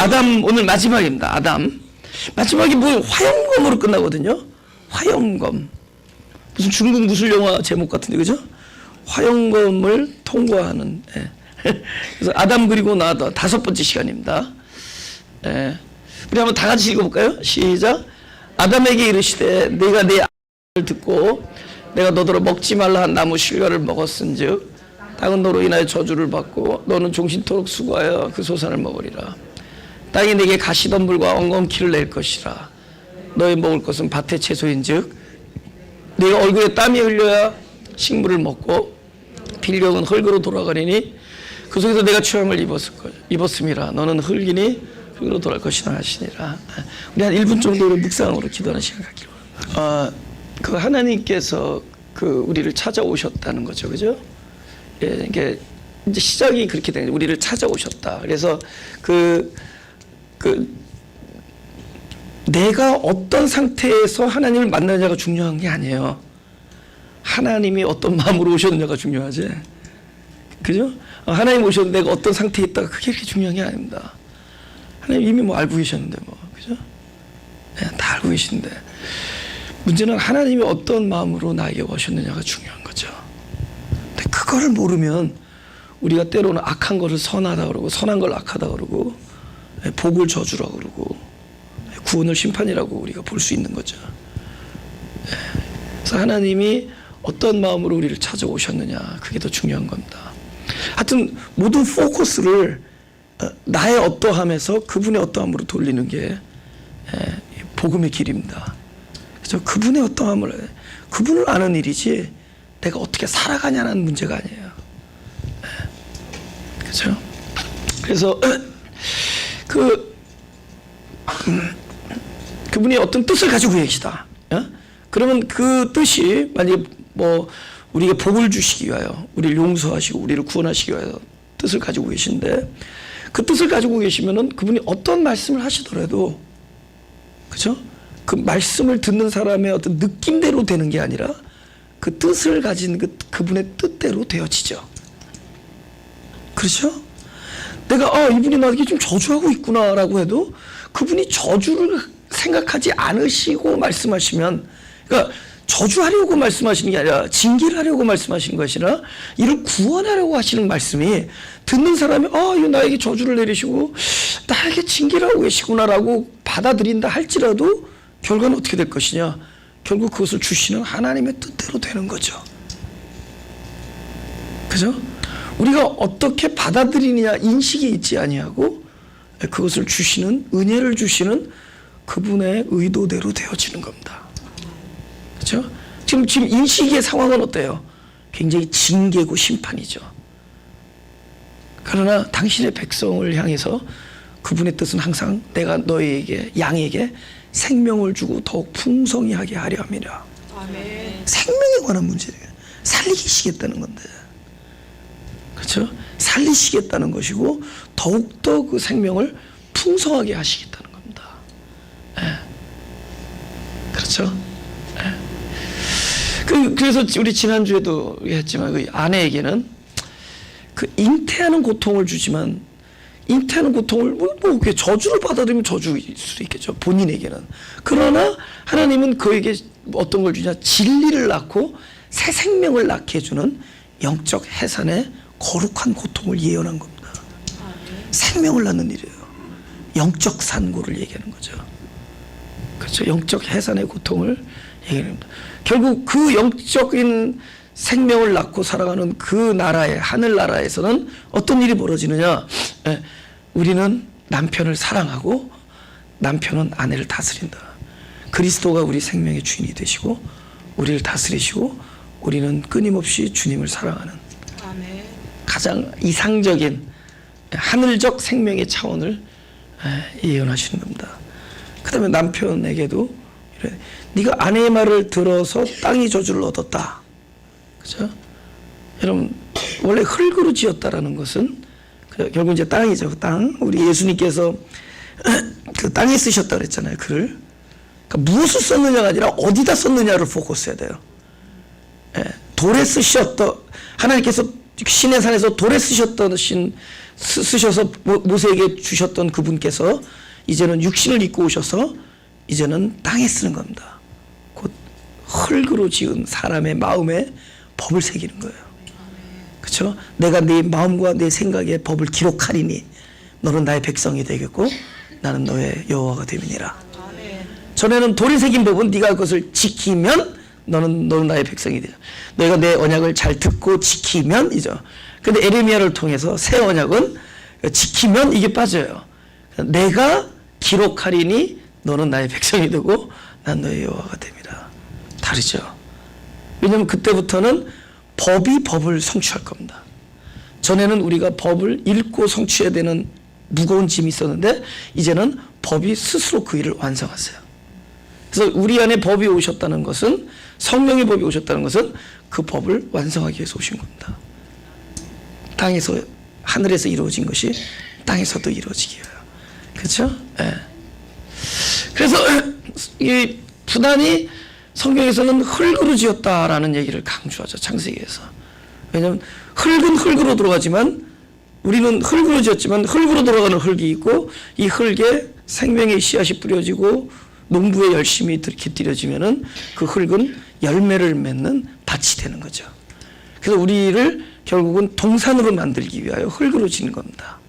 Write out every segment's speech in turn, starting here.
아담 오늘 마지막입니다. 아담. 마지막이 뭐 화염검으로 끝나거든요. 화염검. 무슨 중국 무술 영화 제목 같은데, 그죠? 화염검을 통과하는. 예. 그래서 아담 그리고 나다 5번째 시간입니다. 예. 우리 한번 다 같이 읽어볼까요? 시작. 아담에게 이르시되 내가 내 말을 듣고 내가 너더러 먹지 말라 한 나무 실과를 먹었은즉 땅은 너로 인하여 저주를 받고 너는 종신토록 수고하여 그 소산을 먹으리라. 땅이 내게 가시덤불과 엉겅퀴를 낼 것이라. 너의 먹을 것은 밭의 채소인즉 네가 얼굴에 땀이 흘려야 식물을 먹고 필경은 흙으로 돌아가리니 그 속에서 내가 취함을 입었음이라. 너는 흙이니 흙으로 돌아갈 것이라 하시니라. 우리 한 1분 정도로 묵상으로 기도하는 시간 갖기로 합니다. 그 하나님께서 그 우리를 찾아오셨다는 거죠, 그죠? 예, 이게 이제 시작이 그렇게 된 거죠. 우리를 찾아오셨다. 그래서 내가 어떤 상태에서 하나님을 만나느냐가 중요한 게 아니에요. 하나님이 어떤 마음으로 오셨느냐가 중요하지. 그죠? 하나님 오셨는데 내가 어떤 상태에 있다가 그게 그렇게 중요한 게 아닙니다. 하나님 이미 뭐 알고 계셨는데 뭐, 그죠? 네, 다 알고 계신데 문제는 하나님이 어떤 마음으로 나에게 오셨느냐가 중요한 거죠. 근데 그거를 모르면 우리가 때로는 악한 것을 선하다 그러고 선한 걸 악하다 그러고 복을 저주라 그러고 구원을 심판이라고 우리가 볼 수 있는 거죠. 그래서 하나님이 어떤 마음으로 우리를 찾아오셨느냐, 그게 더 중요한 겁니다. 하여튼 모든 포커스를 나의 어떠함에서 그분의 어떠함으로 돌리는 게 복음의 길입니다. 그래서 그분의 어떠함을, 그분을 아는 일이지 내가 어떻게 살아가냐는 문제가 아니에요. 그렇죠? 그래서 그분이 어떤 뜻을 가지고 계시다. 그러면 그 뜻이 만약에 뭐 우리에게 복을 주시기 위하여, 우리를 용서하시고 우리를 구원하시기 위하여 뜻을 가지고 계신데, 그 뜻을 가지고 계시면은 그분이 어떤 말씀을 하시더라도, 그죠? 그 말씀을 듣는 사람의 어떤 느낌대로 되는 게 아니라 그 뜻을 가진 그분의 뜻대로 되어지죠. 그렇죠? 내가 이분이 나에게 좀 저주하고 있구나라고 해도 그분이 저주를 생각하지 않으시고 말씀하시면, 그러니까 저주하려고 말씀하시는 게 아니라 징계를 하려고 말씀하시는 것이 아니라 이를 구원하려고 하시는 말씀이 듣는 사람이 이거 나에게 저주를 내리시고 나에게 징계를 하고 계시구나라고 받아들인다 할지라도 결과는 어떻게 될 것이냐, 결국 그것을 주시는 하나님의 뜻대로 되는 거죠. 그죠? 우리가 어떻게 받아들이느냐 인식이 있지 아니하고 그것을 주시는, 은혜를 주시는 그분의 의도대로 되어지는 겁니다. 그렇죠? 지금 인식의 상황은 어때요? 굉장히 징계고 심판이죠. 그러나 당신의 백성을 향해서 그분의 뜻은 항상 내가 너희에게, 양에게 생명을 주고 더욱 풍성히 하게 하려 함이라. 아멘. 생명에 관한 문제예요. 살리시겠다는 건데. 그렇죠? 살리시겠다는 것이고 더욱더 그 생명을 풍성하게 하시겠다는 겁니다. 그렇죠? 그래서 우리 지난주에도 했지만 그 아내에게는 그 잉태하는 고통을 주지만, 잉태하는 고통을 뭐 저주를 받아들이면 저주일 수도 있겠죠, 본인에게는. 그러나 하나님은 그에게 어떤 걸 주냐, 진리를 낳고 새 생명을 낳게 해주는 영적 해산의 거룩한 고통을 예언한 겁니다. 생명을 낳는 일이에요. 영적 산고를 얘기하는 거죠. 그렇죠? 영적 해산의 고통을 얘기합니다. 결국 그 영적인 생명을 낳고 살아가는 그 나라의, 하늘나라에서는 어떤 일이 벌어지느냐, 우리는 남편을 사랑하고 남편은 아내를 다스린다. 그리스도가 우리 생명의 주인이 되시고 우리를 다스리시고 우리는 끊임없이 주님을 사랑하는 가장 이상적인 하늘적 생명의 차원을 예언하시는 겁니다. 그 다음에 남편에게도 네가 아내의 말을 들어서 땅이 저주를 얻었다. 그죠? 여러분, 원래 흙으로 지었다라는 것은 결국 이제 땅이죠. 그 땅. 우리 예수님께서 그 땅에 쓰셨다 그랬잖아요. 글을. 그러니까 무엇을 썼느냐가 아니라 어디다 썼느냐를 포커스해야 돼요. 돌에 쓰셨던, 하나님께서 시내산에서 돌에 쓰셨던 쓰셔서 모세에게 주셨던 그분께서 이제는 육신을 입고 오셔서 이제는 땅에 쓰는 겁니다. 곧 흙으로 지은 사람의 마음에 법을 새기는 거예요. 그렇죠? 내가 네 마음과 내 생각에 법을 기록하리니 너는 나의 백성이 되겠고 나는 너의 여호와가 됨이니라. 전에는 돌에 새긴 법은 네가 그것을 지키면 너는 나의 백성이 되라. 너희가 내 언약을 잘 듣고 지키면 이죠. 근데 에레미야를 통해서 새 언약은 지키면 이게 빠져요. 내가 기록하리니 너는 나의 백성이 되고 난 너의 여호와가 됨이라. 다르죠. 왜냐하면 그때부터는 법이 법을 성취할 겁니다. 전에는 우리가 법을 읽고 성취해야 되는 무거운 짐이 있었는데 이제는 법이 스스로 그 일을 완성하세요. 그래서 우리 안에 법이 오셨다는 것은, 성령의 법이 오셨다는 것은 그 법을 완성하기 위해서 오신 겁니다. 땅에서, 하늘에서 이루어진 것이 땅에서도 이루어지기 위하여. 그렇죠? 예. 그래서 이 부단히 성경에서는 흙으로 지었다라는 얘기를 강조하죠. 창세기에서. 왜냐하면 흙은 흙으로 들어가지만, 우리는 흙으로 지었지만 흙으로 돌아가는 흙이 있고, 이 흙에 생명의 씨앗이 뿌려지고 농부에 열심히 깃들여지면은 그 흙은 열매를 맺는 밭이 되는 거죠. 그래서 우리를 결국은 동산으로 만들기 위하여 흙으로 지는 겁니다.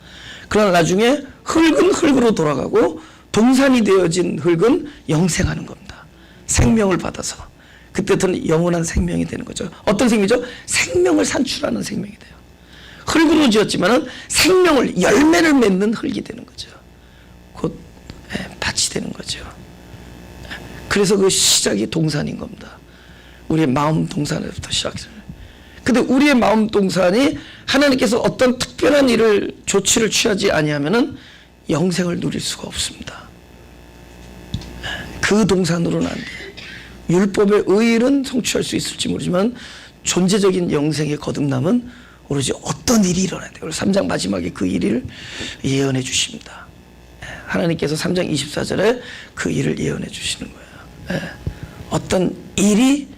그러나 나중에 흙은 흙으로 돌아가고 동산이 되어진 흙은 영생하는 겁니다. 생명을 받아서. 그때부터는 영원한 생명이 되는 거죠. 어떤 생명이죠? 생명을 산출하는 생명이 돼요. 흙으로 지었지만은 생명을, 열매를 맺는 흙이 되는 거죠. 곧 밭이 되는 거죠. 그래서 그 시작이 동산인 겁니다. 우리의 마음 동산에서부터 시작해요. 근데 우리의 마음 동산이 하나님께서 어떤 특별한 일을, 조치를 취하지 아니하면은 영생을 누릴 수가 없습니다. 그 동산으로는 안 돼요. 율법의 의일은 성취할 수 있을지 모르지만 존재적인 영생의 거듭남은 오로지 어떤 일이 일어나야 돼요. 3장 마지막에 그 일을 예언해 주십니다. 하나님께서 3장 24절에 그 일을 예언해 주시는 거예요. 어떤 일이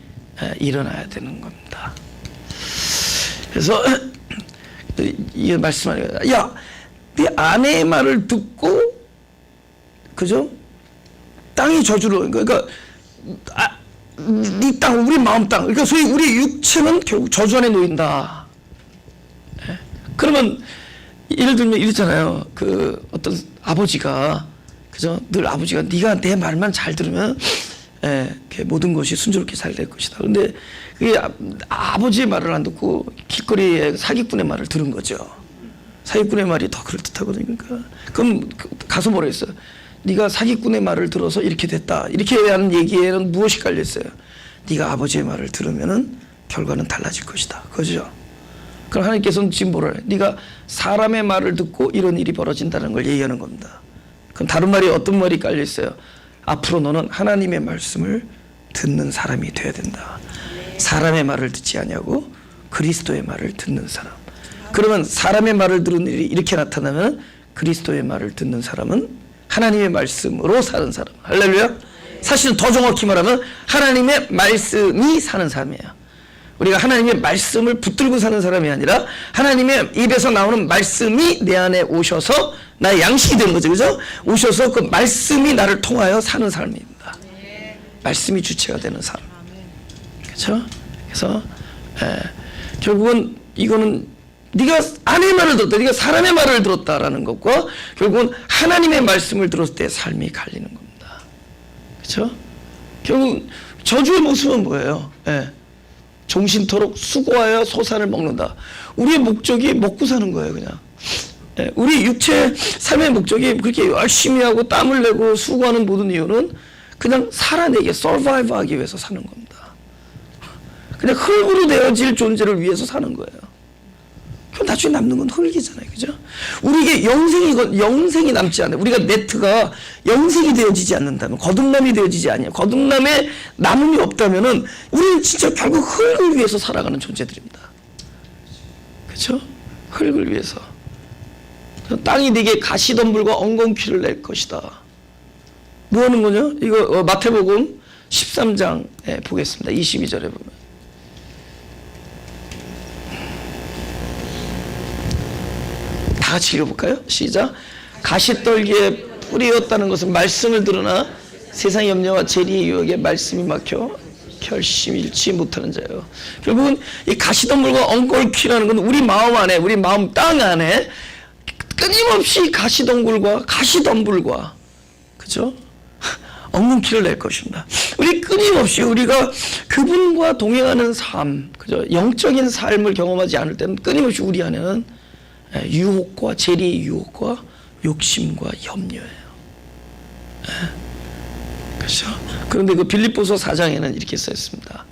일어나야 되는 겁니다. 그래서 이 말씀하는 거예요. 야, 네 아내의 말을 듣고, 그죠? 땅이 저주로, 그러니까 네 땅, 우리 마음 땅, 그러니까 소위 우리 육체는 결국 저주 안에 놓인다. 그러면 예를 들면 이랬잖아요. 그 어떤 아버지가, 그죠? 늘 아버지가 네가 내 말만 잘 들으면 모든 것이 순조롭게 잘 될 것이다. 근데 그게 아버지의 말을 안 듣고 길거리에 사기꾼의 말을 들은 거죠. 사기꾼의 말이 더 그럴듯하거든요. 그러니까 그럼 가서 뭐라 했어요? 네가 사기꾼의 말을 들어서 이렇게 됐다. 이렇게 하는 얘기에는 무엇이 깔려 있어요? 네가 아버지의 말을 들으면은 결과는 달라질 것이다. 그죠? 그럼 하나님께서는 지금 뭐라 해요? 네가 사람의 말을 듣고 이런 일이 벌어진다는 걸 얘기하는 겁니다. 그럼 다른 말이, 어떤 말이 깔려 있어요? 앞으로 너는 하나님의 말씀을 듣는 사람이 돼야 된다. 사람의 말을 듣지 아니하고 그리스도의 말을 듣는 사람. 그러면 사람의 말을 들은 일이 이렇게 나타나면 그리스도의 말을 듣는 사람은 하나님의 말씀으로 사는 사람. 할렐루야. 사실은 더 정확히 말하면 하나님의 말씀이 사는 사람이에요. 우리가 하나님의 말씀을 붙들고 사는 사람이 아니라 하나님의 입에서 나오는 말씀이 내 안에 오셔서 나의 양식이 되는 거죠. 그죠? 오셔서 그 말씀이 나를 통하여 사는 삶입니다. 말씀이 주체가 되는 삶. 그렇죠? 그래서 결국은 이거는 네가 아내의 말을 들었다, 네가 사람의 말을 들었다라는 것과 결국은 하나님의 말씀을 들었을 때 삶이 갈리는 겁니다. 그렇죠? 결국 저주의 모습은 뭐예요? 종신토록 수고하여 소산을 먹는다. 우리의 목적이 먹고 사는 거예요, 그냥. 우리 육체 삶의 목적이 그렇게 열심히 하고 땀을 내고 수고하는 모든 이유는 그냥 살아내기, 서바이브 하기 위해서 사는 겁니다. 그냥 흙으로 되어질 존재를 위해서 사는 거예요. 그럼 나중에 남는 건 흙이잖아요, 그죠? 우리에게 영생이 남지 않아요. 우리가 네트가 영생이 되어지지 않는다면, 거듭남이 되어지지 않아요. 거듭남의 남음이 없다면은 우리는 진짜 결국 흙을 위해서 살아가는 존재들입니다. 그렇죠? 흙을 위해서. 땅이 네게 가시덤불과 엉겅퀴를 낼 것이다. 뭐 하는 거냐? 이거 마태복음 13장에 보겠습니다. 22절에 보면. 다 같이 읽어볼까요? 시작. 가시떨기에 뿌리였다는 것은 말씀을 들으나 세상 염려와 재리의 유혹에 말씀이 막혀 결심 잃지 못하는 자예요. 결국은 이 가시덤불과 엉겅퀴라는 건 우리 마음 안에, 우리 마음 땅 안에 끊임없이 가시덤불과 그죠? 엉겅퀴를 낼 것입니다. 우리 끊임없이 우리가 그분과 동행하는 삶, 그죠? 영적인 삶을 경험하지 않을 때는 끊임없이 우리 안에는 유혹과 재리의 유혹과 욕심과 염려예요. 그렇죠? 그런데 그 빌립보서 4장에는 이렇게 써 있습니다.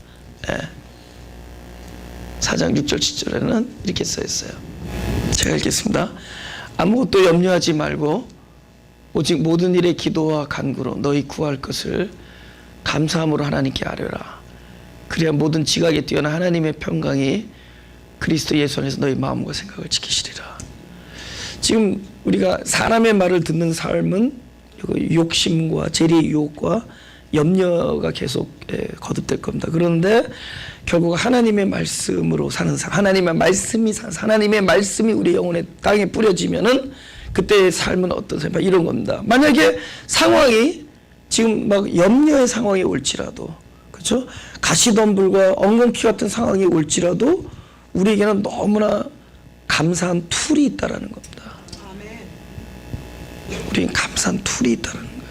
4장 6절 7절에는 이렇게 써 있어요. 제가 읽겠습니다. 아무것도 염려하지 말고 오직 모든 일에 기도와 간구로 너희 구할 것을 감사함으로 하나님께 아뢰라. 그래야 모든 지각에 뛰어난 하나님의 평강이 그리스도 예수 안에서 너희 마음과 생각을 지키시리라. 지금 우리가 사람의 말을 듣는 삶은 욕심과 재리의 유혹과 염려가 계속 거듭될 겁니다. 그런데 결국 하나님의 말씀으로 사는 삶, 하나님의 말씀이 우리 영혼의 땅에 뿌려지면은 그때의 삶은 어떤 삶? 이런 겁니다. 만약에 상황이 지금 막 염려의 상황이 올지라도, 그렇죠? 가시덤불과 엉겅퀴 같은 상황이 올지라도 우리에게는 너무나 감사한 툴이 있다라는 겁니다. 우리는 감사한 툴이 있다는 거예요.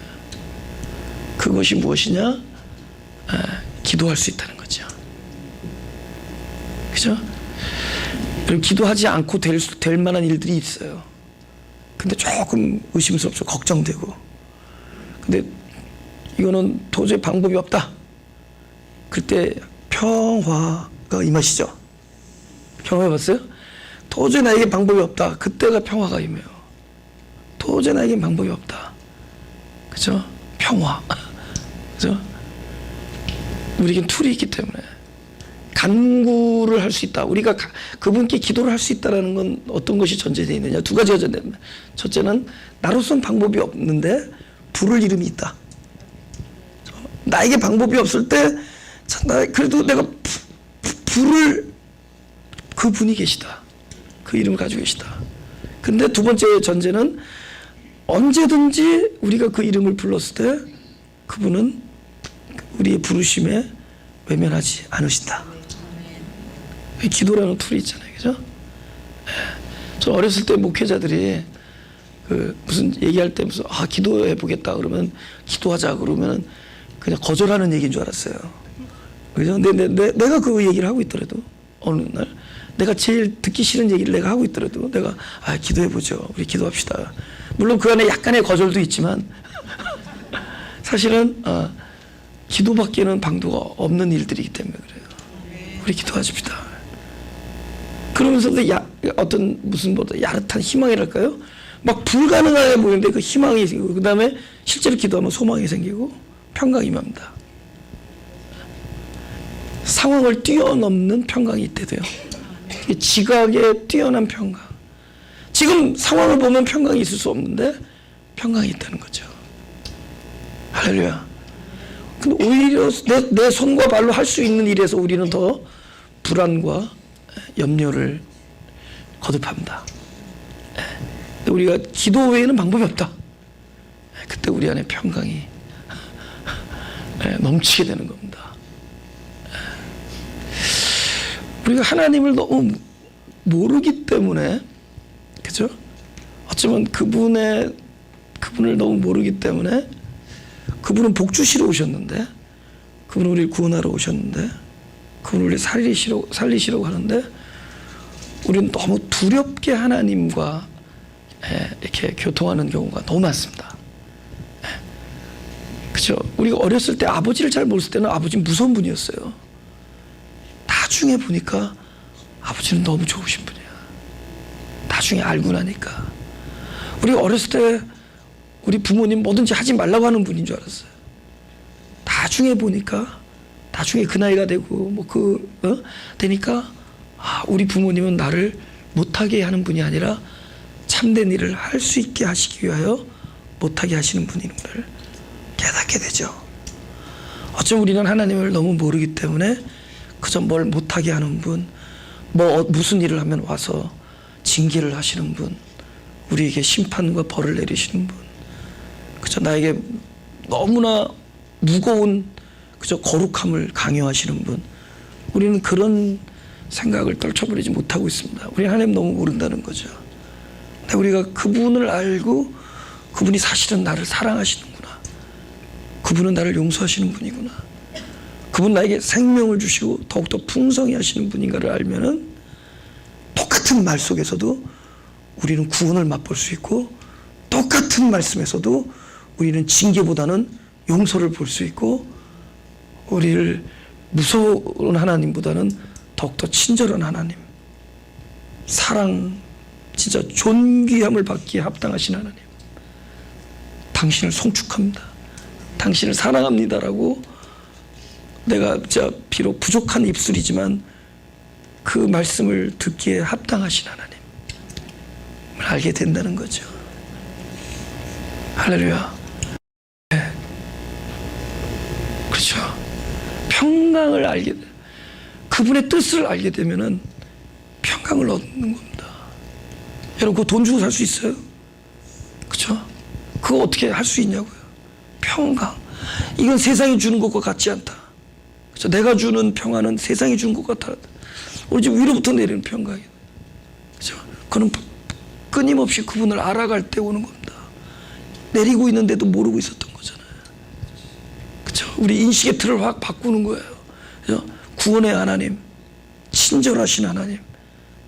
그것이 무엇이냐? 기도할 수 있다는 거죠. 그죠? 기도하지 않고 될 만한 일들이 있어요. 근데 조금 의심스럽죠. 걱정되고. 근데 이거는 도저히 방법이 없다. 그때 평화가 임하시죠. 경험해봤어요? 도저히 나에게 방법이 없다. 그때가 평화가 임해요. 도저히 나에겐 방법이 없다. 그죠? 평화. 그죠? 우리에겐 툴이 있기 때문에 간구를 할 수 있다. 우리가 그분께 기도를 할 수 있다는 건 어떤 것이 전제되어 있느냐? 두 가지가 전제됩니다. 첫째는 나로서는 방법이 없는데 부를 이름이 있다. 나에게 방법이 없을 때 그래도 내가 부를 그분이 계시다. 그 이름을 가지고 계시다. 근데 두 번째 전제는 언제든지 우리가 그 이름을 불렀을 때 그분은 우리의 부르심에 외면하지 않으신다. 기도라는 툴이 있잖아요. 그죠? 저 어렸을 때 목회자들이 무슨 얘기할 때 무슨 기도해 보겠다 그러면 기도하자 그러면 그냥 거절하는 얘기인 줄 알았어요. 그죠? 내가 그 얘기를 하고 있더라도 어느 날 내가 제일 듣기 싫은 얘기를 내가 하고 있더라도 내가 기도해 보죠. 우리 기도합시다. 물론 그 안에 약간의 거절도 있지만 사실은 기도밖에는 방도가 없는 일들이기 때문에 그래요. 우리 기도하십시다. 그러면서도 어떤 무슨 야릇한 희망이랄까요? 막 불가능하게 보이는데 그 희망이 생기고 그 다음에 실제로 기도하면 소망이 생기고 평강이 임합니다. 상황을 뛰어넘는 평강이 있대도요. 지각에 뛰어난 평강. 지금 상황을 보면 평강이 있을 수 없는데 평강이 있다는 거죠. 할렐루야. 근데 오히려 내 손과 발로 할 수 있는 일에서 우리는 더 불안과 염려를 거듭합니다. 근데 우리가 기도 외에는 방법이 없다. 그때 우리 안에 평강이 넘치게 되는 겁니다. 우리가 하나님을 너무 모르기 때문에, 그죠? 어쩌면 그분을 너무 모르기 때문에 그분은 복 주시러 오셨는데, 그분은 우리를 구원하러 오셨는데, 그분을 우리 살리시려고 하는데, 우리는 너무 두렵게 하나님과 이렇게 교통하는 경우가 너무 많습니다. 그죠? 우리가 어렸을 때 아버지를 잘 모르을 때는 아버지는 무서운 분이었어요. 나중에 보니까 아버지는 너무 좋으신 분이야. 나중에 알고 나니까. 우리가 어렸을 때 우리 부모님 뭐든지 하지 말라고 하는 분인 줄 알았어요. 나중에 보니까, 나중에 그 나이가 되고 되니까 우리 부모님은 나를 못하게 하는 분이 아니라 참된 일을 할 수 있게 하시기 위하여 못하게 하시는 분인 걸 깨닫게 되죠. 어쩌면 우리는 하나님을 너무 모르기 때문에 그저 뭘 못하게 하는 분, 무슨 일을 하면 와서 징계를 하시는 분, 우리에게 심판과 벌을 내리시는 분, 그저 나에게 너무나 무거운 그저 거룩함을 강요하시는 분, 우리는 그런 생각을 떨쳐버리지 못하고 있습니다. 우리 하나님 너무 모른다는 거죠. 근데 우리가 그분을 알고 그분이 사실은 나를 사랑하시는구나, 그분은 나를 용서하시는 분이구나, 그분 나에게 생명을 주시고 더욱더 풍성히 하시는 분인가를 알면은 똑같은 말 속에서도 우리는 구원을 맛볼 수 있고, 똑같은 말씀에서도 우리는 징계보다는 용서를 볼 수 있고, 우리를 무서운 하나님보다는 더욱더 친절한 하나님, 사랑, 진짜 존귀함을 받기에 합당하신 하나님, 당신을 송축합니다, 당신을 사랑합니다라고 내가 진짜 비록 부족한 입술이지만 그 말씀을 듣기에 합당하신 하나님을 알게 된다는 거죠. 할렐루야. 네. 그렇죠. 평강을 알게, 그분의 뜻을 알게 되면은 평강을 얻는 겁니다. 여러분, 그거 돈 주고 살 수 있어요? 그렇죠? 그거 어떻게 할 수 있냐고요. 평강, 이건 세상이 주는 것과 같지 않다. 그렇죠? 내가 주는 평안은 세상이 주는 것 같아. 우리 집 위로부터 내리는 평강이에요. 그렇죠? 그는 끊임없이 그분을 알아갈 때 오는 겁니다. 내리고 있는데도 모르고 있었던 거잖아요. 그렇죠? 우리 인식의 틀을 확 바꾸는 거예요. 그렇죠? 구원의 하나님, 친절하신 하나님,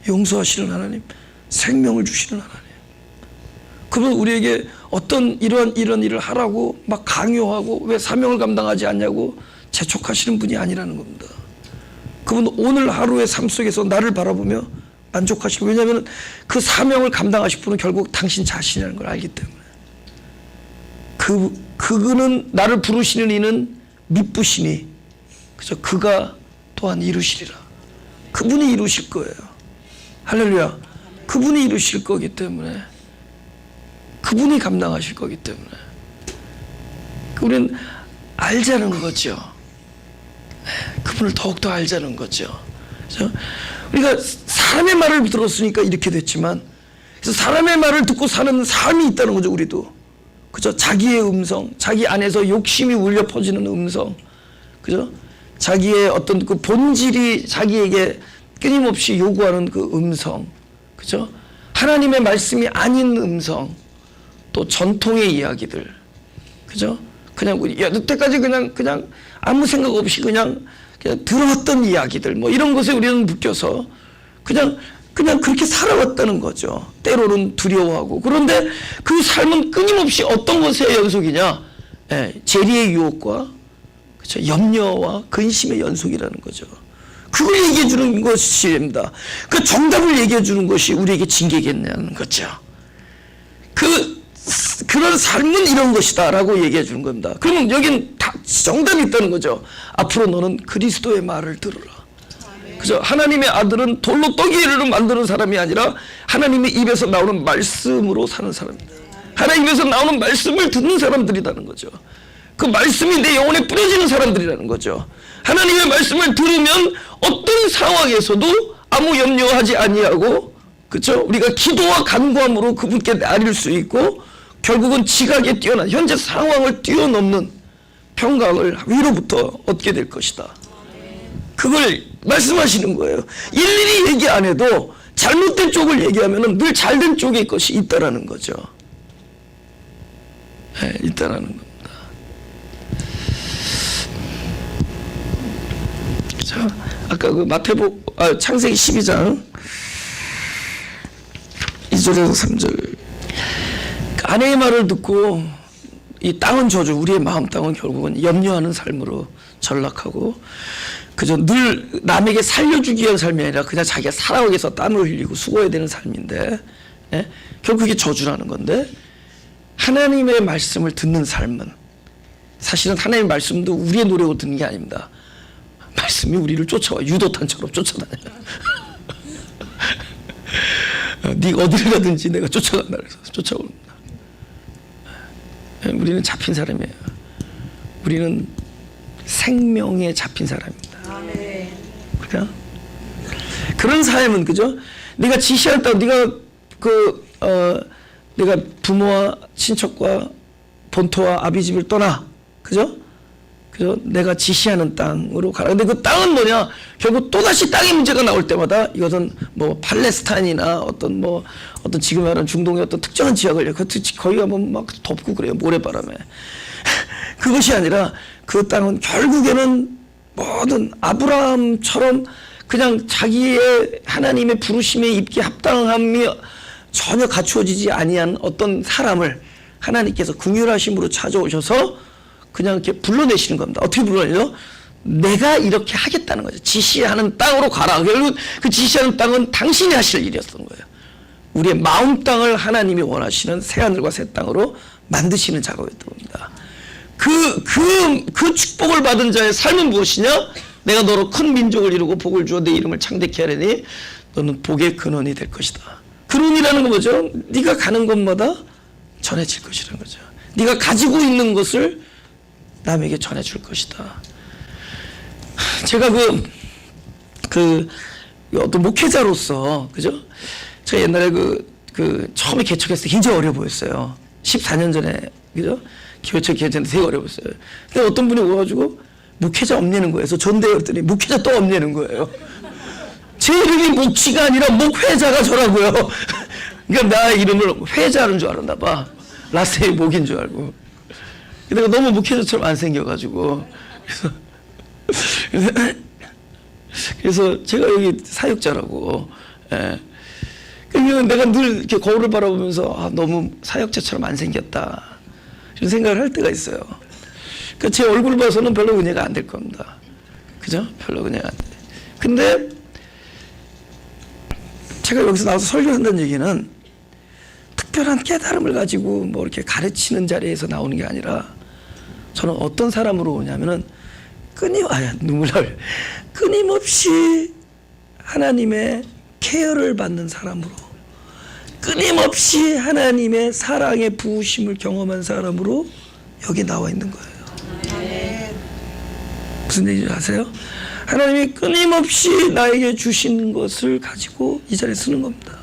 용서하시는 하나님, 생명을 주시는 하나님, 그분 우리에게 어떤 이런 일을 하라고 막 강요하고 왜 사명을 감당하지 않냐고 재촉하시는 분이 아니라는 겁니다. 그분 오늘 하루의 삶 속에서 나를 바라보며 만족하시고, 왜냐하면 그 사명을 감당하실 분은 결국 당신 자신이라는 걸 알기 때문에, 그는 나를 부르시는 이는 미쁘시니, 그죠? 그가 또한 이루시리라. 그분이 이루실 거예요. 할렐루야. 그분이 이루실 거기 때문에, 그분이 감당하실 거기 때문에 우리는 알자는 거죠. 그분을 더욱더 알자는 거죠. 그렇죠? 우리가 사람의 말을 들었으니까 이렇게 됐지만, 그래서 사람의 말을 듣고 사는 삶이 있다는 거죠. 우리도, 그죠? 자기의 음성, 자기 안에서 욕심이 울려 퍼지는 음성, 그죠? 자기의 어떤 그 본질이 자기에게 끊임없이 요구하는 그 음성, 그죠? 하나님의 말씀이 아닌 음성, 또 전통의 이야기들, 그죠? 그냥 우리 여태까지 그냥 아무 생각 없이 그냥 들어왔던 이야기들, 뭐 이런 것에 우리는 묶여서 그냥 그렇게 살아왔다는 거죠. 때로는 두려워하고. 그런데 그 삶은 끊임없이 어떤 것의 연속이냐? 재리의 유혹과, 그렇죠? 염려와 근심의 연속이라는 거죠. 그걸 얘기해 주는 것입니다. 그 정답을 얘기해 주는 것이 우리에게 징계겠냐는 거죠. 그런 삶은 이런 것이다 라고 얘기해 주는 겁니다. 그러면 여긴 다 정답이 있다는 거죠. 앞으로 너는 그리스도의 말을 들으라. 그죠? 하나님의 아들은 돌로 떡이를 만드는 사람이 아니라 하나님의 입에서 나오는 말씀으로 사는 사람입니다. 하나님에서 나오는 말씀을 듣는 사람들이라는 거죠. 그 말씀이 내 영혼에 뿌려지는 사람들이라는 거죠. 하나님의 말씀을 들으면 어떤 상황에서도 아무 염려하지 아니하고, 그렇죠? 우리가 기도와 간구함으로 그분께 나릴 수 있고, 결국은 지각에 뛰어난 현재 상황을 뛰어넘는 평강을 위로부터 얻게 될 것이다. 그걸 말씀하시는 거예요. 일일이 얘기 안 해도 잘못된 쪽을 얘기하면 늘 잘된 쪽의 것이 있다라는 거죠. 네, 있다라는 겁니다. 자, 아까 그 창세기 12장 2절에서 3절, 아내의 말을 듣고 이 땅은 저주, 우리의 마음 땅은 결국은 염려하는 삶으로 전락하고, 그저 늘 남에게 살려주기 위한 삶이 아니라 그냥 자기가 살아가기 위해서 땀을 흘리고 수고해야 되는 삶인데, 결국 그게 저주라는 건데, 하나님의 말씀을 듣는 삶은, 사실은 하나님의 말씀도 우리의 노력으로 듣는 게 아닙니다. 말씀이 우리를 쫓아와, 유도탄처럼 쫓아다녀요. 네가 어디를 가든지 내가 쫓아간다 그래서 쫓아옵니다. 우리는 잡힌 사람이에요. 우리는 생명에 잡힌 사람입니다. 그러니까 그런 삶은, 그죠? 네가 지시한다고 네가 내가 부모와 친척과 본토와 아비집을 떠나, 그죠? 그죠? 내가 지시하는 땅으로 가라. 근데 그 땅은 뭐냐? 결국 또다시 땅의 문제가 나올 때마다 이것은 뭐 팔레스타인이나 어떤 지금 말하는 중동의 어떤 특정한 지역을 거기 가면 막 덥고 그래요. 모래바람에. 그것이 아니라 그 땅은 결국에는 모든 아브라함처럼 그냥 자기의 하나님의 부르심에 입기 합당함이 전혀 갖추어지지 아니한 어떤 사람을 하나님께서 긍휼하심으로 찾아오셔서 그냥 이렇게 불러내시는 겁니다. 어떻게 불러내죠? 내가 이렇게 하겠다는 거죠. 지시하는 땅으로 가라. 결국 그 지시하는 땅은 당신이 하실 일이었던 거예요. 우리의 마음 땅을 하나님이 원하시는 새하늘과 새 땅으로 만드시는 작업이었던 겁니다. 그 축복을 받은 자의 삶은 무엇이냐? 내가 너로 큰 민족을 이루고 복을 주어 내 이름을 창대케 하려니 너는 복의 근원이 될 것이다. 근원이라는 건 뭐죠? 네가 가는 곳마다 전해질 것이라는 거죠. 네가 가지고 있는 것을 남에게 전해줄 것이다. 제가 그 어떤 목회자로서, 그죠? 제가 옛날에 처음에 개척했을 때 굉장히 어려 보였어요. 14년 전에, 그죠? 개척했는데 되게 어려 보였어요. 근데 어떤 분이 오가지고 목회자 없냐는 거예요. 그래서 전대회 했더니 목회자 또 없냐는 거예요. 제 이름이 목치가 아니라 목회자가 저라고요. 그러니까 나 이름을 회자는 줄 알았나 봐. 라세의 목인 줄 알고. 내가 너무 목회자처럼 안 생겨가지고 그래서 제가 여기 사역자라고. 예. 그러니까 내가 늘 이렇게 거울을 바라보면서 너무 사역자처럼 안 생겼다 이런 생각을 할 때가 있어요. 그러니까 제 얼굴 봐서는 별로 은혜가 안 될 겁니다. 그죠? 별로 은혜가 안 돼. 근데 제가 여기서 나와서 설교한다는 얘기는 특별한 깨달음을 가지고 뭐 이렇게 가르치는 자리에서 나오는 게 아니라 저는 어떤 사람으로 오냐면은 끊임없이 하나님의 케어를 받는 사람으로, 끊임없이 하나님의 사랑의 부으심을 경험한 사람으로 여기 나와 있는 거예요. 무슨 얘기인지 아세요? 하나님이 끊임없이 나에게 주신 것을 가지고 이 자리에 쓰는 겁니다.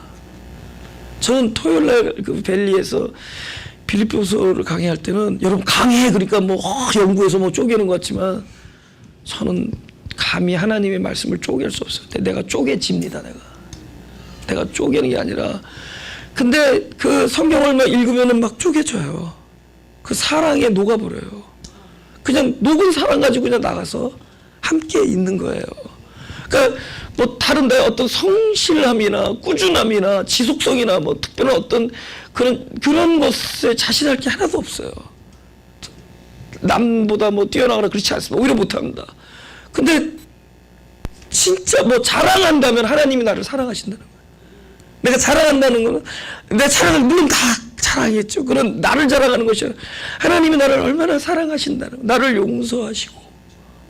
저는 토요일날 그 벨리에서 빌립보서를 강의할 때는 여러분 강해 그러니까 연구해서 쪼개는 것 같지만 저는 감히 하나님의 말씀을 쪼갤 수 없어요. 내가 쪼개집니다. 내가 쪼개는 게 아니라 근데 그 성경을 막 읽으면은 막 쪼개져요. 그 사랑에 녹아버려요. 그냥 녹은 사랑 가지고 그냥 나가서 함께 있는 거예요. 그러니까 다른데 어떤 성실함이나 꾸준함이나 지속성이나 특별한 어떤 그런 것에 자신할 게 하나도 없어요. 남보다 뛰어나거나 그렇지 않습니다. 오히려 못합니다. 근데 진짜 자랑한다면 하나님이 나를 사랑하신다는 거예요. 내가 자랑한다는 거는 내 자랑을 물론 다 자랑했죠. 그런 나를 자랑하는 것이 아니라 하나님이 나를 얼마나 사랑하신다는 거예요. 나를 용서하시고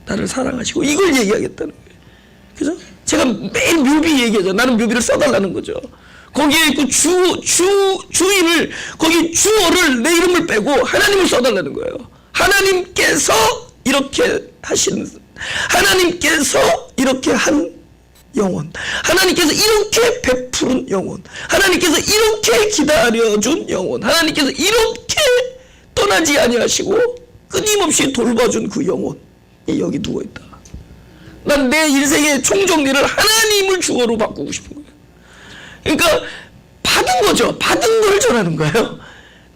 나를 사랑하시고 이걸 얘기하겠다는 거예요. 그죠? 제가 매일 묘비 얘기하죠. 나는 묘비를 써달라는 거죠. 거기에 있고 주인을 거기 주어를 내 이름을 빼고 하나님을 써달라는 거예요. 하나님께서 이렇게 하신, 하나님께서 이렇게 한 영혼, 하나님께서 이렇게 베푸른 영혼, 하나님께서 이렇게 기다려준 영혼, 하나님께서 이렇게 떠나지 아니하시고 끊임없이 돌봐준 그 영혼이 여기 누워있다. 난 내 인생의 총정리를 하나님을 주어로 바꾸고 싶은 거예요. 그러니까 받은 거죠. 받은 걸 전하는 거예요.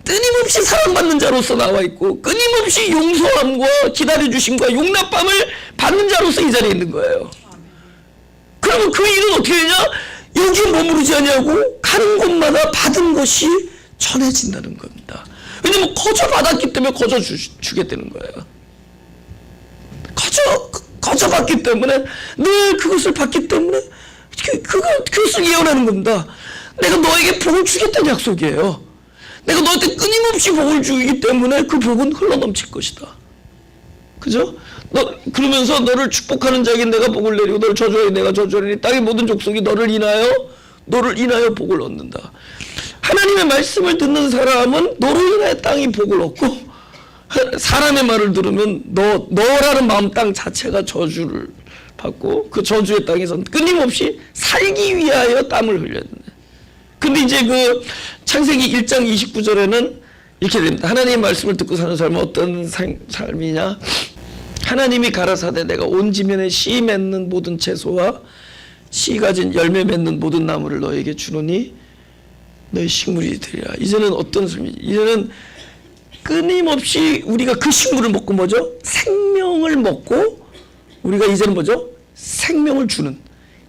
끊임없이 사랑받는 자로서 나와 있고 끊임없이 용서함과 기다려주심과 용납함을 받는 자로서 이 자리에 있는 거예요. 그러면 그 일은 어떻게 되냐? 여기에 머무르지 않냐고 가는 곳마다 받은 것이 전해진다는 겁니다. 왜냐면 거저 받았기 때문에 거저 주게 되는 거예요. 거저 받기 때문에 늘 그것을 받기 때문에 그것을 예언하는 겁니다. 내가 너에게 복을 주겠다는 약속이에요. 내가 너한테 끊임없이 복을 주기 때문에 그 복은 흘러넘칠 것이다. 그죠? 그러면서 너를 축복하는 자에게 내가 복을 내리고 너를 저주하니 내가 저주하니 땅의 모든 족속이 너를 인하여 복을 얻는다. 하나님의 말씀을 듣는 사람은 너로 인하여 땅이 복을 얻고 사람의 말을 들으면 너라는 마음 땅 자체가 저주를 받고 그 저주의 땅에서는 끊임없이 살기 위하여 땀을 흘려야 된다. 근데 이제 그 창세기 1장 29절에는 이렇게 됩니다. 하나님의 말씀을 듣고 사는 삶은 어떤 삶이냐? 하나님이 가라사대 내가 온 지면에 씨 맺는 모든 채소와 씨 가진 열매 맺는 모든 나무를 너에게 주노니 너의 식물이 되리라. 이제는 어떤 삶이지? 이제는 끊임없이 우리가 그 식물을 먹고 뭐죠? 생명을 먹고 우리가 이제는 뭐죠? 생명을 주는,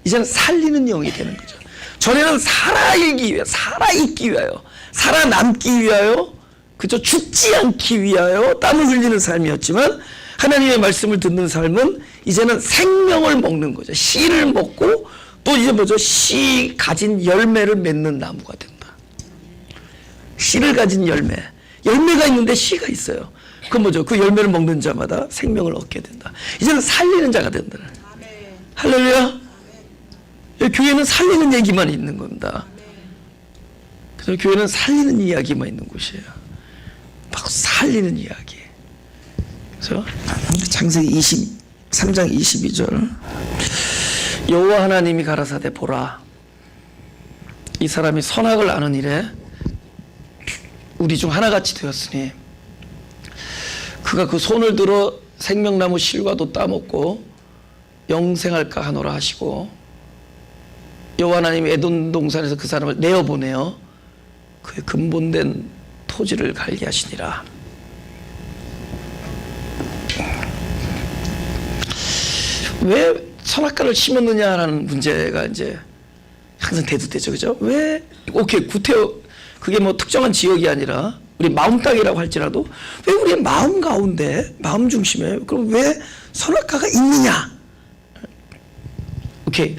이제는 살리는 영이 되는 거죠. 전에는 살아있기 위하여, 살아남기 위하여, 그죠? 죽지 않기 위하여 땀을 흘리는 삶이었지만 하나님의 말씀을 듣는 삶은 이제는 생명을 먹는 거죠. 씨를 먹고 또 이제 뭐죠? 씨 가진 열매를 맺는 나무가 된다. 씨를 가진 열매가 있는데 씨가 있어요. 그건 뭐죠? 그 열매를 먹는 자마다 생명을 얻게 된다. 이제는 살리는 자가 된다. 할렐루야. 교회는 살리는 얘기만 있는 겁니다. 그래서 교회는 살리는 이야기만 있는 곳이에요. 막 살리는 이야기. 그래서 창세기 23장 22절 여호와 하나님이 가라사대 보라 이 사람이 선악을 아는 일에 우리 중 하나같이 되었으니 그가 그 손을 들어 생명나무 실과도 따먹고 영생할까 하노라 하시고 여호와 하나님이 에돔 동산에서 그 사람을 내어보내어 그의 근본된 토지를 갈게 하시니라. 왜 선악과를 심었느냐라는 문제가 이제 항상 대두되죠, 그죠? 왜 오케이 구태여 그게 뭐 특정한 지역이 아니라 우리 마음 땅이라고 할지라도 왜 우리의 마음 가운데 마음 중심에 그럼 왜 선악과가 있느냐? 오케이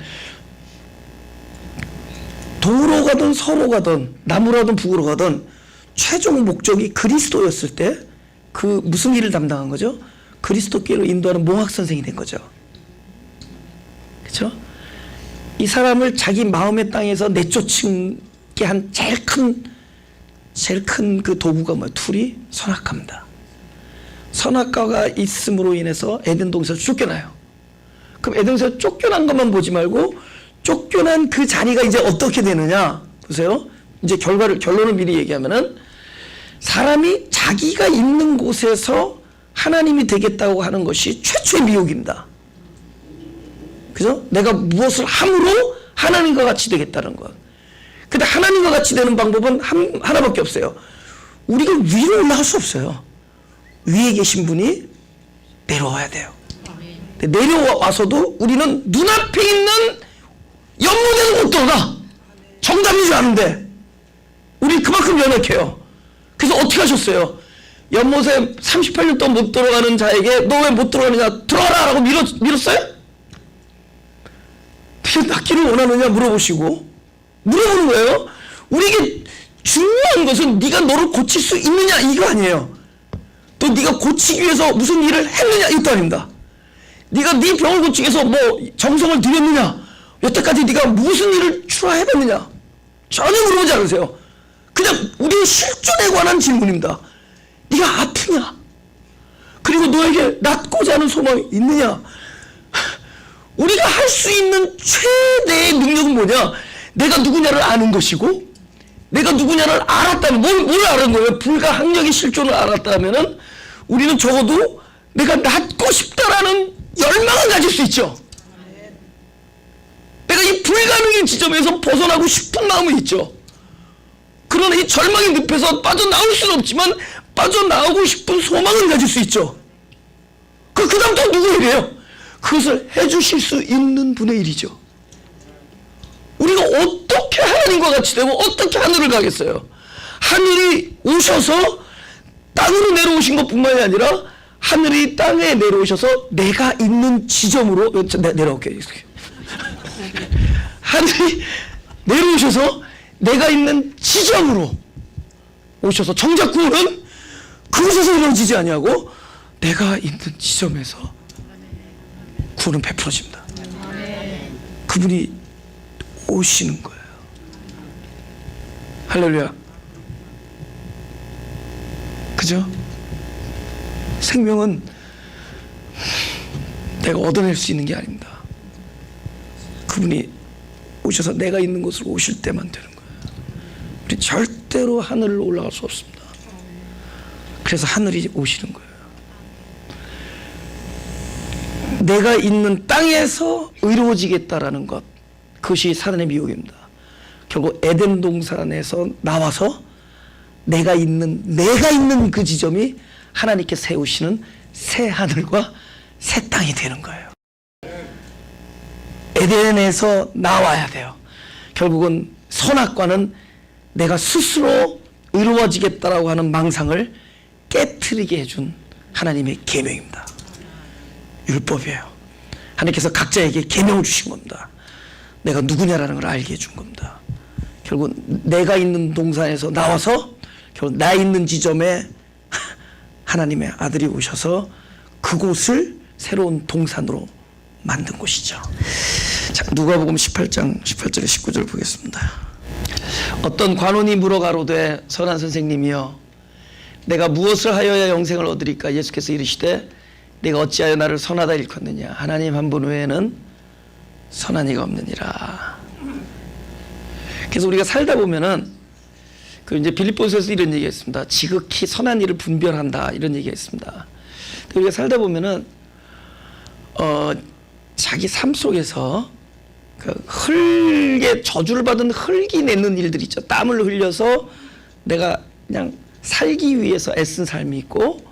도로 가든 서로 가든 남으로 가든 북으로 가든 최종 목적이 그리스도였을 때 그 무슨 일을 담당한 거죠? 그리스도께로 인도하는 몽학 선생이 된 거죠. 그렇죠? 이 사람을 자기 마음의 땅에서 내쫓게 한 제일 큰 그 도구가 뭐예요? 툴이 선악과입니다. 선악과가 있음으로 인해서 에덴 동산에서 쫓겨나요. 그럼 에덴 동산에서 쫓겨난 것만 보지 말고 쫓겨난 그 자리가 이제 어떻게 되느냐 보세요. 이제 결론을 미리 얘기하면은 사람이 자기가 있는 곳에서 하나님이 되겠다고 하는 것이 최초의 미혹입니다. 그죠? 내가 무엇을 함으로 하나님과 같이 되겠다는 것. 근데 하나님과 같이 되는 방법은 하나밖에 없어요. 우리가 위로 올라갈 수 없어요. 위에 계신 분이 내려와야 돼요. 내려와서도 우리는 눈앞에 있는 연못에는 못 들어가. 정답인 줄 아는데 우리 그만큼 연약해요. 그래서 어떻게 하셨어요? 연못에 38년 동안 못 들어가는 자에게 너 왜 못 들어가느냐 들어가라 라고 밀었어요? 낫기를 원하느냐 물어보시고 물어보는 거예요. 우리에게 중요한 것은 네가 너를 고칠 수 있느냐 이거 아니에요. 또 네가 고치기 위해서 무슨 일을 했느냐 이것도 아닙니다. 네가 네 병을 고치기 위해서 뭐 정성을 들였느냐 여태까지 네가 무슨 일을 추라해봤느냐 전혀 물어보지 않으세요. 그냥 우리의 실존에 관한 질문입니다. 네가 아프냐? 그리고 너에게 낫고자 하는 소망이 있느냐? 우리가 할 수 있는 최대의 능력은 뭐냐? 내가 누구냐를 아는 것이고 내가 누구냐를 알았다면 뭘 아는 거예요? 불가항력의 실존을 알았다면은 우리는 적어도 내가 낫고 싶다라는 열망을 가질 수 있죠. 내가 이 불가능의 지점에서 벗어나고 싶은 마음은 있죠. 그러나 이 절망의 늪에서 빠져나올 수는 없지만 빠져나오고 싶은 소망을 가질 수 있죠. 그 다음부터 누구 일이에요? 그것을 해주실 수 있는 분의 일이죠. 우리가 어떻게 하나님과 같이 되고 어떻게 하늘을 가겠어요? 하늘이 오셔서 땅으로 내려오신 것뿐만이 아니라 하늘이 땅에 내려오셔서 내가 있는 지점으로 내려올게요. 하늘이 내려오셔서 내가 있는 지점으로 오셔서 정작 구원은 그곳에서 이루어지지 아니하고 내가 있는 지점에서 구원은 베풀어집니다. 그분이 오시는 거예요. 할렐루야. 그죠? 생명은 내가 얻어낼 수 있는 게 아닙니다. 그분이 오셔서 내가 있는 곳으로 오실 때만 되는 거예요. 절대로 하늘로 올라갈 수 없습니다. 그래서 하늘이 오시는 거예요. 내가 있는 땅에서 의로워지겠다라는 것, 그것이 사단의 미혹입니다. 결국 에덴 동산에서 나와서 내가 있는 그 지점이 하나님께 세우시는 새 하늘과 새 땅이 되는 거예요. 에덴에서 나와야 돼요. 결국은 선악과는 내가 스스로 의로워지겠다라고 하는 망상을 깨트리게 해준 하나님의 계명입니다. 율법이에요. 하나님께서 각자에게 계명을 주신 겁니다. 내가 누구냐라는 걸 알게 해준 겁니다. 결국 내가 있는 동산에서 나와서 결국 나 있는 지점에 하나님의 아들이 오셔서 그곳을 새로운 동산으로 만든 곳이죠. 자, 누가복음 18장 18절에 19절 보겠습니다. 어떤 관원이 물어가로되 선한 선생님이여 내가 무엇을 하여야 영생을 얻으리까? 예수께서 이르시되 내가 어찌하여 나를 선하다 일컫느냐? 하나님 한 분 외에는 선한 이가 없느니라. 그래서 우리가 살다 보면은 그 이제 빌립보서에서 이런 얘기했습니다. 지극히 선한 일을 분별한다 이런 얘기했습니다. 우리가 살다 보면은 자기 삶 속에서 그 흙에 저주를 받은 흙이 내는 일들 있죠. 땀을 흘려서 내가 그냥 살기 위해서 애쓴 삶이 있고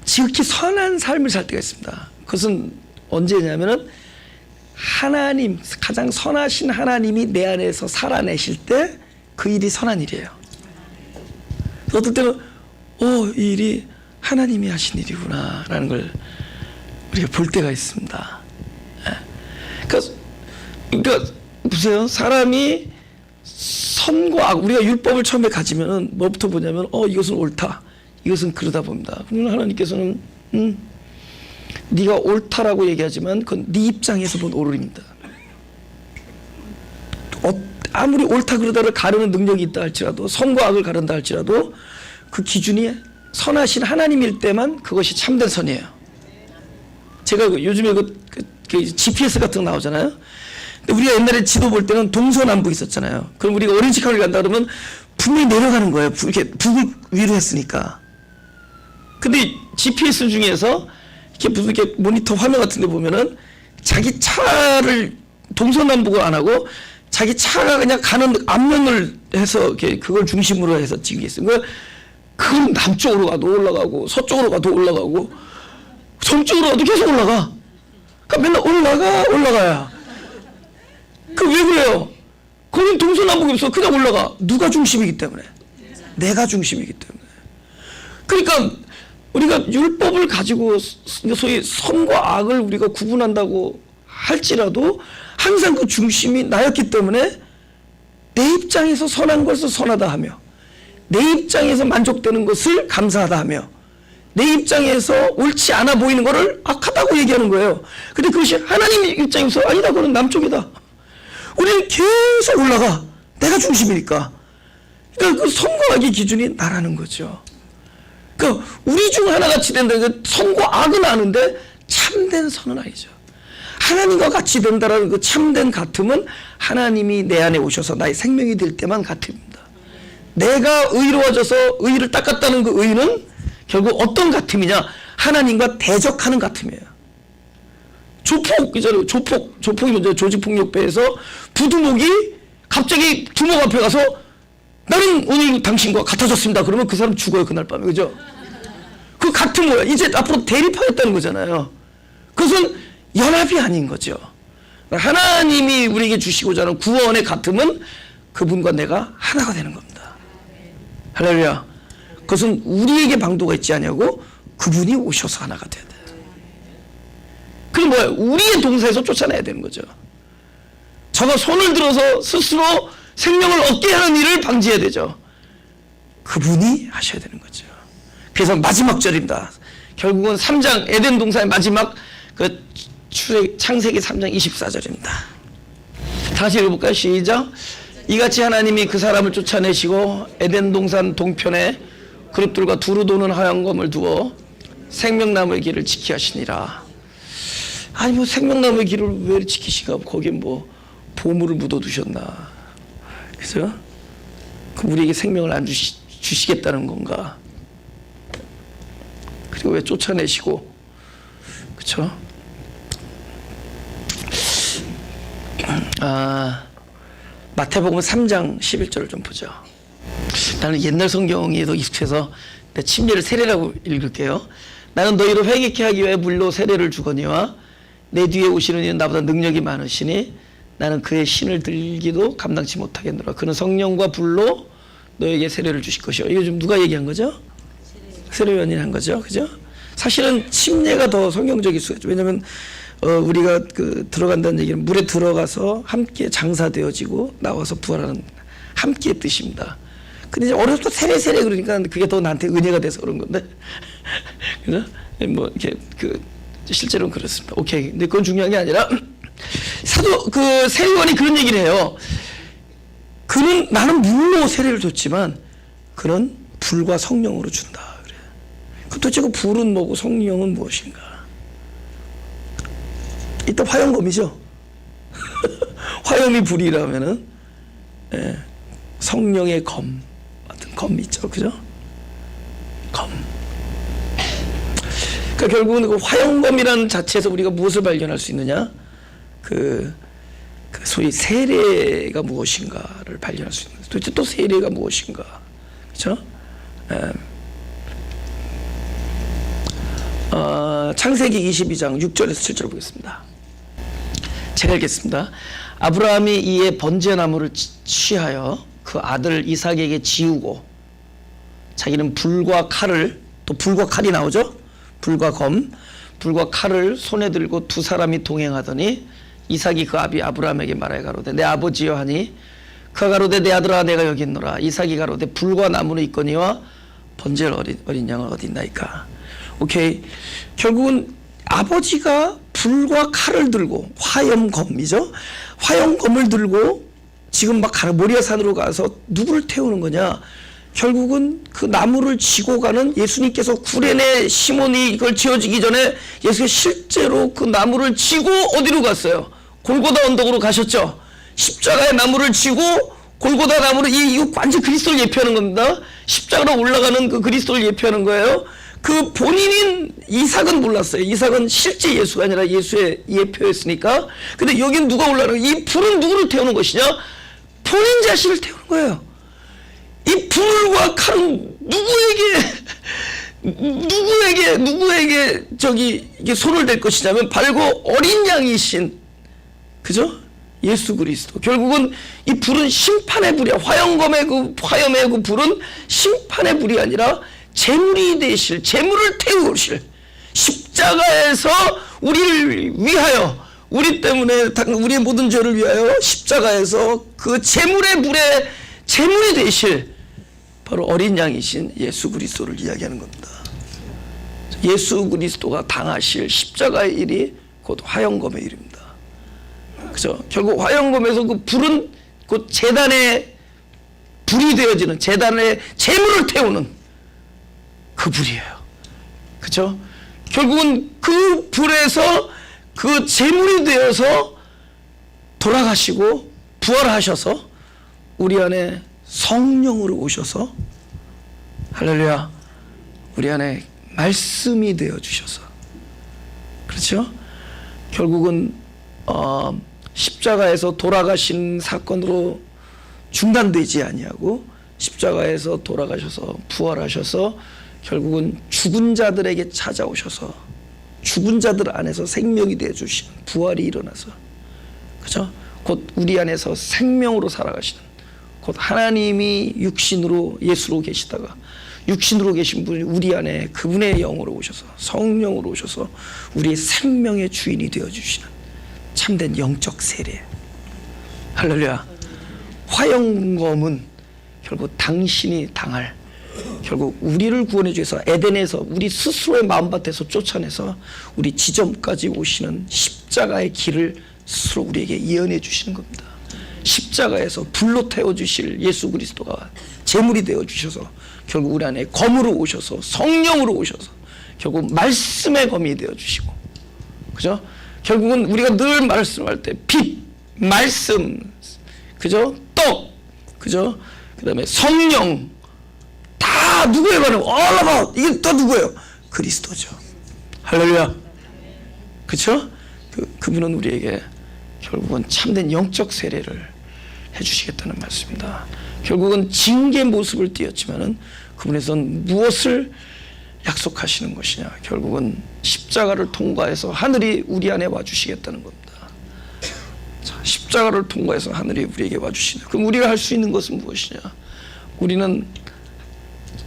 지극히 선한 삶을 살 때가 있습니다. 그것은 언제냐면은 하나님, 가장 선하신 하나님이 내 안에서 살아내실 때 그 일이 선한 일이에요. 어떨 때는 이 일이 하나님이 하신 일이구나 라는 걸 우리가 볼 때가 있습니다. 그러니까 보세요. 사람이 선과 악, 우리가 율법을 처음에 가지면은 뭐부터 보냐면 이것은 옳다, 이것은 그러다 봅니다. 그러면 하나님께서는 네가 옳다라고 얘기하지만 그건 네 입장에서 본 옳음입니다. 아무리 옳다 그러다를 가르는 능력이 있다 할지라도, 선과 악을 가른다 할지라도 그 기준이 선하신 하나님일 때만 그것이 참된 선이에요. 제가 요즘에 그 GPS 같은 거 나오잖아요. 근데 우리가 옛날에 지도 볼 때는 동서남북 있었잖아요. 그럼 우리가 오렌지카를 간다 그러면 분명히 내려가는 거예요. 이렇게 북을 위로 했으니까. 근데 GPS 중에서 이렇게 무슨 이렇게 모니터 화면 같은 데 보면은 자기 차를 동서남북을 안 하고 자기 차가 그냥 가는 앞면을 해서 이렇게 그걸 중심으로 해서 찍은 게 있어요. 그건 남쪽으로 가도 올라가고 서쪽으로 가도 올라가고 서쪽으로 가도 계속 올라가. 그러니까 맨날 올라가야. 왜 그래요? 거긴 동서남북이 없어. 그냥 올라가. 누가 중심이기 때문에? 내가 중심이기 때문에. 그러니까 우리가 율법을 가지고 소위 선과 악을 우리가 구분한다고 할지라도 항상 그 중심이 나였기 때문에 내 입장에서 선한 것을 선하다 하며 내 입장에서 만족되는 것을 감사하다 하며 내 입장에서 옳지 않아 보이는 것을 악하다고 얘기하는 거예요. 근데 그것이 하나님 입장에서 아니다, 그건 남쪽이다. 우리는 계속 올라가. 내가 중심이니까. 그러니까 그 선과 악의 기준이 나라는 거죠. 그러니까 우리 중 하나같이 된다. 선과 악은 아는데 참된 선은 아니죠. 하나님과 같이 된다라는 그 참된 같음은 하나님이 내 안에 오셔서 나의 생명이 될 때만 같음입니다. 내가 의로워져서 의를 닦았다는 그 의는 결국 어떤 같음이냐? 하나님과 대적하는 같음이에요. 조폭이 먼저 조직폭력배에서 부두목이 갑자기 두목 앞에 가서 나는 오늘 당신과 같아졌습니다. 그러면 그 사람 죽어요, 그날 밤에. 그죠? 그 같은 거야. 이제 앞으로 대립하겠다는 거잖아요. 그것은 연합이 아닌 거죠. 하나님이 우리에게 주시고자 하는 구원의 같음은 그분과 내가 하나가 되는 겁니다. 할렐루야. 그것은 우리에게 방도가 있지 않냐고 그분이 오셔서 하나가 돼야 돼요. 그럼 뭐야? 우리의 동사에서 쫓아내야 되는 거죠. 저가 손을 들어서 스스로 생명을 얻게 하는 일을 방지해야 되죠. 그분이 하셔야 되는 거죠. 그래서 마지막 절입니다. 결국은 3장 에덴 동산의 마지막 그 창세기 3장 24절입니다. 다시 읽어볼까요? 시작. 이같이 하나님이 그 사람을 쫓아내시고 에덴 동산 동편에 그룹들과 두루 도는 하얀 검을 두어 생명나무의 길을 지키 하시니라. 아니 뭐 생명나무의 길을 왜 지키시가? 거기에 뭐 보물을 묻어 두셨나? 그죠? 그럼 우리에게 생명을 안 주시겠다는 건가? 그리고 왜 쫓아내시고, 그쵸? 마태복음 3장 11절을 좀 보죠. 나는 옛날 성경이 더 익숙해서 내 침례를 세례라고 읽을게요. 나는 너희를 회개케 하기 위해 물로 세례를 주거니와 내 뒤에 오시는 이는 나보다 능력이 많으시니 나는 그의 신을 들기도 감당치 못하겠노라. 그는 성령과 불로 너에게 세례를 주실 것이요. 이거 좀 누가 얘기한 거죠? 세례요한이 한 거죠, 그죠? 사실은 침례가 더 성경적일 수가 있죠. 왜냐하면 우리가 들어간다는 얘기는 물에 들어가서 함께 장사되어지고 나와서 부활하는 함께의 뜻입니다. 근데 이제 어렸을 때 세례 그러니까 그게 더 나한테 은혜가 돼서 그런 건데, 그죠? 뭐 이렇게 실제로는 그렇습니다. 오케이. 근데 그건 중요한 게 아니라 세례요한이 그런 얘기를 해요. 그는 나는 물로 세례를 줬지만 그는 불과 성령으로 준다. 그래. 그 도대체 그 불은 뭐고 성령은 무엇인가? 일단 화염검이죠. 화염이 불이라면은 성령의 검 같은 검 있죠, 그죠? 검. 그러니까 결국은 그 화염검이라는 자체에서 우리가 무엇을 발견할 수 있느냐? 소위 세례가 무엇인가를 발견할 수 있는 거예요. 도대체 또 세례가 무엇인가? 그렇죠? 창세기 22장 6절에서 7절 보겠습니다. 제가 읽겠습니다. 아브라함이 이에 번제나무를 취하여 그 아들 이삭에게 지우고 자기는 불과 칼을, 또 불과 칼이 나오죠? 불과 검, 불과 칼을 손에 들고 두 사람이 동행하더니 이삭이 그 아비 아브라함에게 말하여 가로되 내 아버지여 하니 그가 가로되 내 아들아 내가 여기 있노라. 이삭이 가로되 불과 나무는 있거니와 번제할 어린 양은 어디 있나이까. 오케이. 결국은 아버지가 불과 칼을 들고, 화염검이죠. 화염검을 들고 지금 막 모리아 산으로 가서 누구를 태우는 거냐? 결국은 그 나무를 지고 가는 예수님께서 구레네 시몬이 이걸 지어지기 전에 예수가 실제로 그 나무를 지고 어디로 갔어요? 골고다 언덕으로 가셨죠. 십자가의 나무를 지고 골고다 나무를, 이거 완전 그리스도를 예표하는 겁니다. 십자가로 올라가는 그 그리스도를 예표하는 거예요. 그 본인인 이삭은 몰랐어요. 이삭은 실제 예수가 아니라 예수의 예표였으니까. 근데 여긴 누가 올라가는 거예요? 이 불은 누구를 태우는 것이냐? 본인 자신을 태우는 거예요. 이 불과 칼은 누구에게 이게 손을 댈 것이냐면 바로 어린 양이신, 그죠? 예수 그리스도. 결국은 이 불은 심판의 불이야. 화염의 그 불은 심판의 불이 아니라 제물이 되실, 제물을 태우실, 십자가에서 우리를 위하여, 우리 때문에 우리의 모든 죄를 위하여 십자가에서 그 제물의 불에 제물이 되실 바로 어린 양이신 예수 그리스도를 이야기하는 겁니다. 예수 그리스도가 당하실 십자가의 일이 곧 화염검의 일입니다. 그죠? 결국 화염검에서 그 불은 곧 제단의 불이 되어지는, 제단의 제물을 태우는 그 불이에요. 그죠? 결국은 그 불에서 그 제물이 되어서 돌아가시고 부활하셔서 우리 안에 성령으로 오셔서, 할렐루야, 우리 안에 말씀이 되어 주셔서, 그렇죠? 결국은 십자가에서 돌아가신 사건으로 중단되지 아니하고 십자가에서 돌아가셔서 부활하셔서 결국은 죽은 자들에게 찾아오셔서 죽은 자들 안에서 생명이 되어 주시는, 부활이 일어나서, 그죠? 곧 우리 안에서 생명으로 살아가시는, 곧 하나님이 육신으로 예수로 계시다가 육신으로 계신 분이 우리 안에 그분의 영으로 오셔서, 성령으로 오셔서 우리의 생명의 주인이 되어 주시는 참된 영적 세례. 할렐루야. 화염검은 결국 당신이 당할, 결국 우리를 구원해 주셔서 에덴에서 우리 스스로의 마음밭에서 쫓아내서 우리 지점까지 오시는 십자가의 길을 스스로 우리에게 예언해 주시는 겁니다. 십자가에서 불로 태워 주실 예수 그리스도가 제물이 되어 주셔서 결국 우리 안에 검으로 오셔서, 성령으로 오셔서 결국 말씀의 검이 되어 주시고, 그죠? 결국은 우리가 늘 말씀할 때 빛, 말씀, 그죠? 떡, 그죠? 그 다음에 성령, 다 누구에 관한 all about, 이게 또 누구예요? 그리스도죠. 할렐루야. 그렇죠? 그분은 우리에게 결국은 참된 영적 세례를 해주시겠다는 말씀입니다. 결국은 징계의 모습을 띄었지만은 그분에선 무엇을 약속하시는 것이냐? 결국은 십자가를 통과해서 하늘이 우리 안에 와주시겠다는 겁니다. 자, 십자가를 통과해서 하늘이 우리에게 와주시는. 그럼 우리가 할 수 있는 것은 무엇이냐? 우리는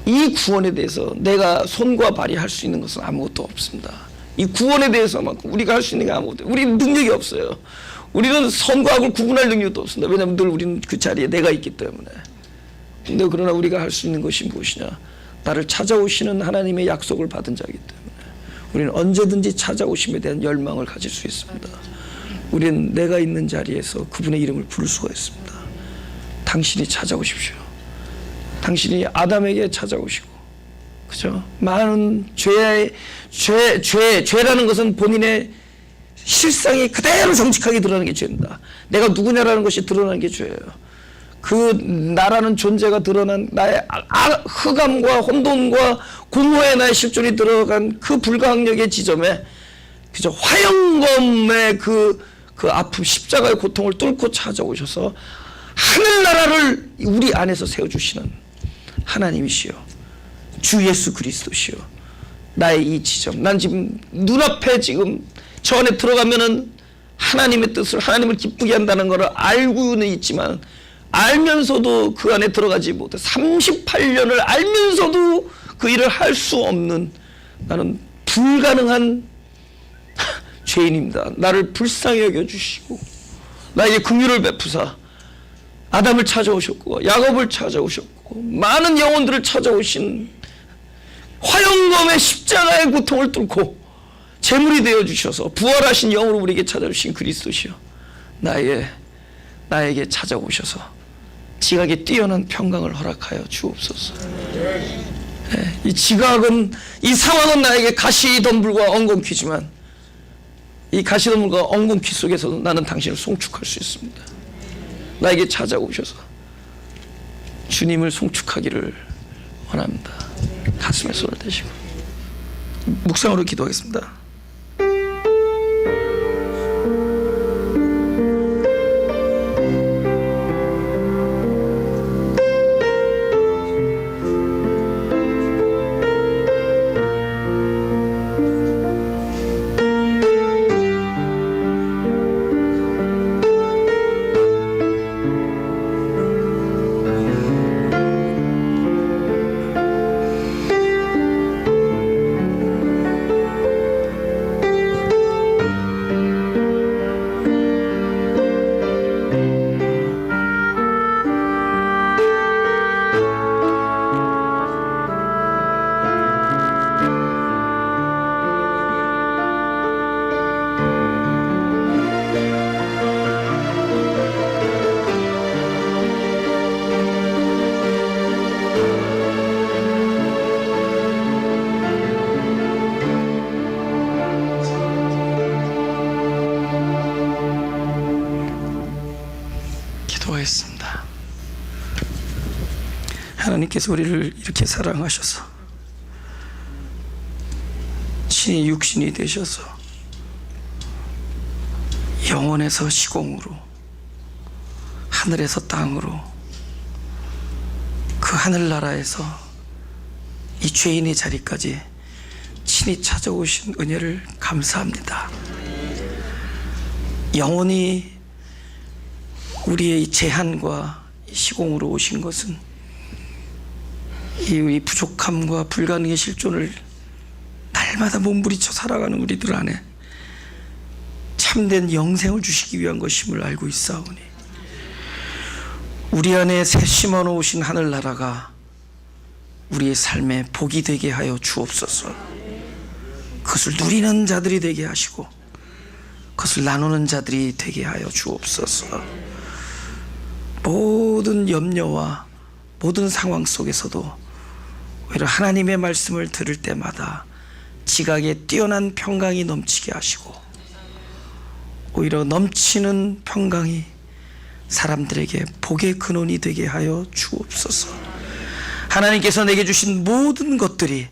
이 구원에 대해서 내가 손과 발이 할 수 있는 것은 아무것도 없습니다. 이 구원에 대해서만큼 우리가 할 수 있는 게 아무것도 없어요. 우리는 능력이 없어요. 우리는 선과 악을 구분할 능력도 없습니다. 왜냐하면 늘 우리는 그 자리에 내가 있기 때문에. 근데 그러나 우리가 할 수 있는 것이 무엇이냐? 나를 찾아오시는 하나님의 약속을 받은 자이기 때문에 우리는 언제든지 찾아오심에 대한 열망을 가질 수 있습니다. 우리는 내가 있는 자리에서 그분의 이름을 부를 수가 있습니다. 당신이 찾아오십시오. 당신이 아담에게 찾아오시고, 그죠? 많은 죄라는 것은 본인의 실상이 그대로 정직하게 드러나는 게 죄입니다. 내가 누구냐라는 것이 드러나는 게 죄예요. 그 나라는 존재가 드러난 나의 흑암과 혼돈과 공허의 나의 실존이 들어간 그 불가항력의 지점에, 그죠? 화영검의 그 아픔, 십자가의 고통을 뚫고 찾아오셔서 하늘나라를 우리 안에서 세워주시는 하나님이시여, 주 예수 그리스도시여, 나의 이 지점, 난 지금 눈앞에 지금 저 안에 들어가면은 하나님의 뜻을, 하나님을 기쁘게 한다는 것을 알고는 있지만, 알면서도 그 안에 들어가지 못해 38년을 알면서도 그 일을 할 수 없는 나는 불가능한 죄인입니다. 나를 불쌍히 여겨주시고 나에게 긍휼을 베푸사 아담을 찾아오셨고 야곱을 찾아오셨고 많은 영혼들을 찾아오신 화영검의 십자가의 고통을 뚫고 제물이 되어주셔서 부활하신 영으로 우리에게 찾아주신 그리스도시여, 나에게 찾아오셔서 지각에 뛰어난 평강을 허락하여 주옵소서. 네, 이 지각은, 이 상황은 나에게 가시덤불과 엉겅퀴지만 이 가시덤불과 엉겅퀴 속에서도 나는 당신을 송축할 수 있습니다. 나에게 찾아오셔서 주님을 송축하기를 원합니다. 가슴에 손을 대시고 묵상으로 기도하겠습니다. 기도했습니다. 하나님께서 우리를 이렇게 사랑하셔서 친히 육신이 되셔서 영원에서 시공으로, 하늘에서 땅으로, 그 하늘나라에서 이 죄인의 자리까지 친히 찾아오신 은혜를 감사합니다. 영원히 우리의 이 제한과 이 시공으로 오신 것은 이 부족함과 불가능의 실존을 날마다 몸부리쳐 살아가는 우리들 안에 참된 영생을 주시기 위한 것임을 알고 있사오니, 우리 안에 새 심어 놓으신 하늘나라가 우리의 삶에 복이 되게 하여 주옵소서. 그것을 누리는 자들이 되게 하시고 그것을 나누는 자들이 되게 하여 주옵소서. 모든 염려와 모든 상황 속에서도 오히려 하나님의 말씀을 들을 때마다 지각에 뛰어난 평강이 넘치게 하시고, 오히려 넘치는 평강이 사람들에게 복의 근원이 되게 하여 주옵소서. 하나님께서 내게 주신 모든 것들이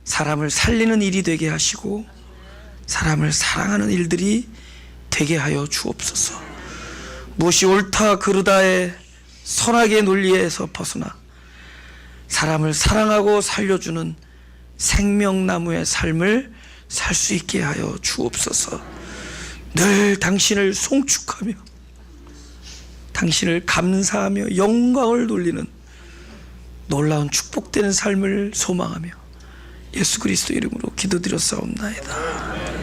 사람을 살리는 일이 되게 하시고 사람을 사랑하는 일들이 되게 하여 주옵소서. 무엇이 옳다 그르다의 선악의 논리에서 벗어나 사람을 사랑하고 살려주는 생명나무의 삶을 살 수 있게 하여 주옵소서. 늘 당신을 송축하며 당신을 감사하며 영광을 돌리는 놀라운 축복되는 삶을 소망하며 예수 그리스도 이름으로 기도드렸사옵나이다.